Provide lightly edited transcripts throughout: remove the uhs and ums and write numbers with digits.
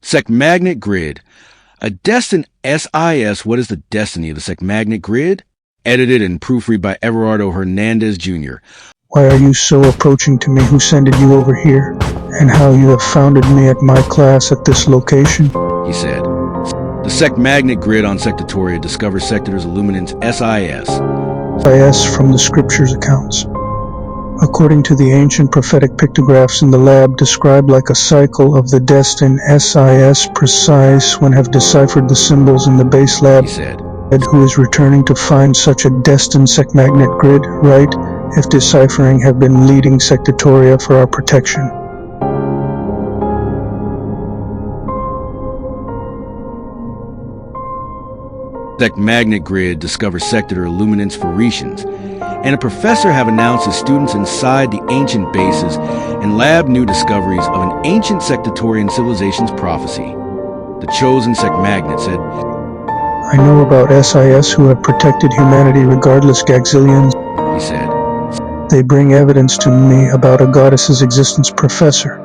Secmagnet grid. A destined SIS. What is the destiny of the Secmagnet grid? Edited and proofread by Everardo Hernandez Jr. Why are you so approaching to me? Who sent you over here? And how you have founded me at my class at this location? He said. The Secmagnet grid on Sectatoria discovers Sectors Illuminans SIS. SIS from the scriptures accounts. According to the ancient prophetic pictographs in the lab, described like a cycle of the destined SIS precise when have deciphered the symbols in the base lab. He said. Who is returning to find such a destined Secmagnet grid, right? If deciphering have been leading Sectatoria for our protection. Secmagnet grid discovers Sector Illuminans Phoenicians, and a professor have announced his students inside the ancient bases and lab new discoveries of an ancient Sectatorian civilization's prophecy. The chosen Secmagnet said, I know about SIS who have protected humanity regardless Gaxilians. He said. They bring evidence to me about a goddess's existence, Professor.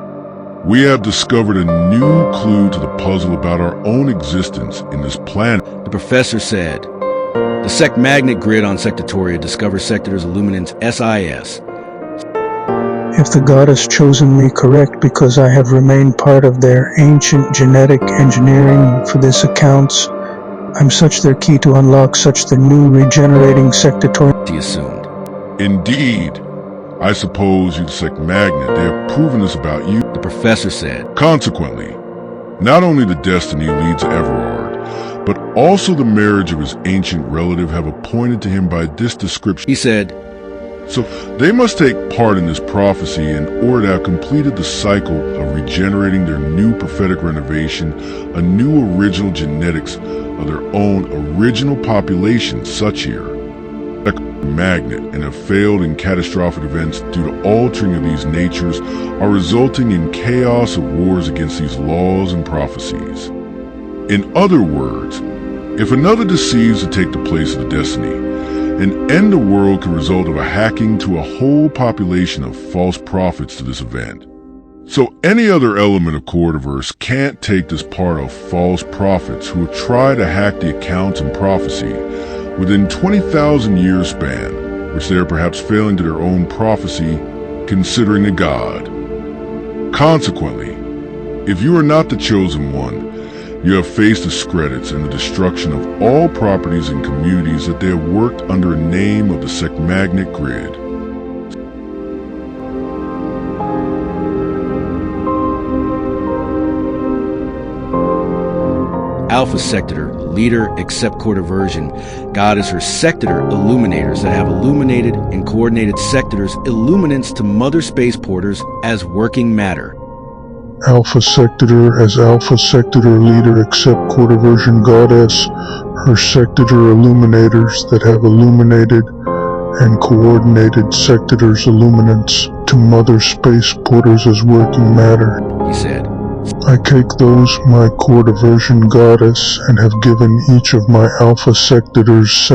We have discovered a new clue to the puzzle about our own existence in this planet. The professor said. The Secmagnet grid on Sectatoria discovers Sectors Illuminans SIS. If the goddess chosen me correct because I have remained part of their ancient genetic engineering for this accounts, I'm such their key to unlock such the new regenerating Sectatoria. He assumed. Indeed. I suppose you the Secmagnet, they have proven this about you. The professor said. Consequently, not only the destiny leads Everard, but also the marriage of his ancient relative have appointed to him by this description. He said. So they must take part in this prophecy in order to have completed the cycle of regenerating their new prophetic renovation, a new original genetics of their own original population, such here. Magnet, and have failed in catastrophic events due to altering of these natures are resulting in chaos of wars against these laws and prophecies. In other words, if another deceives to take the place of the destiny, an end the world can result of a hacking to a whole population of false prophets to this event. So any other element of Cordiverse can't take this part of false prophets who have tried to hack the accounts and prophecy within 20,000 year span, which they are perhaps failing to their own prophecy, considering a god. Consequently, if you are not the chosen one, you have faced discredits and the destruction of all properties and communities that they have worked under a name of the Secmagnet grid. Alpha Sector, leader except Cordiversion, goddess her Sector illuminators that have illuminated and coordinated Sectors illuminants to mother space porters as working matter. Alpha Sector as Alpha Sector leader except Cordiversion goddess, her Sector illuminators that have illuminated and coordinated Sectors illuminants to mother space porters as working matter. He said. I take those my Cordiversion goddess and have given each of my Alpha Sectors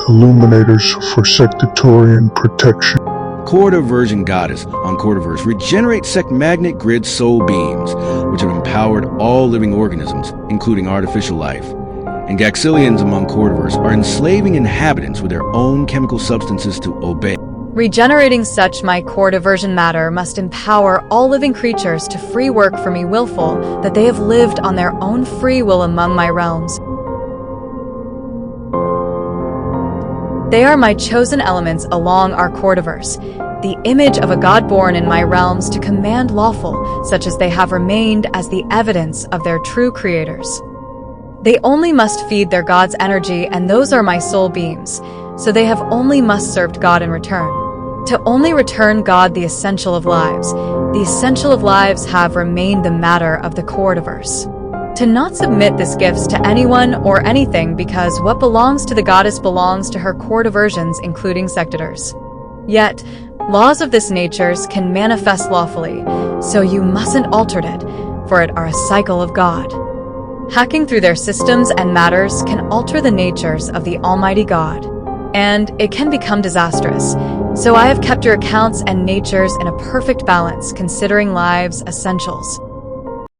illuminators for Sectatorian protection. Cordiversion goddess on Cordiverse regenerate Secmagnet grid soul beams, which have empowered all living organisms, including artificial life. And Gaxilians among Cordiverse are enslaving inhabitants with their own chemical substances to obey. Regenerating such my Cordiversion matter must empower all living creatures to free work for me willful, that they have lived on their own free will among my realms. They are my chosen elements along our Cordiverse, the image of a god born in my realms to command lawful, such as they have remained as the evidence of their true creators. They only must feed their god's energy, and those are my soul beams, so they have only must served God in return. To only return God the essential of lives, the essential of lives have remained the matter of the Cordiverse. To not submit this gifts to anyone or anything, because what belongs to the goddess belongs to her Cordiversions, including Sectors. Yet, laws of this natures can manifest lawfully, so you mustn't alter it, for it are a cycle of God. Hacking through their systems and matters can alter the natures of the Almighty God, and it can become disastrous. So I have kept your accounts and natures in a perfect balance, considering lives' essentials.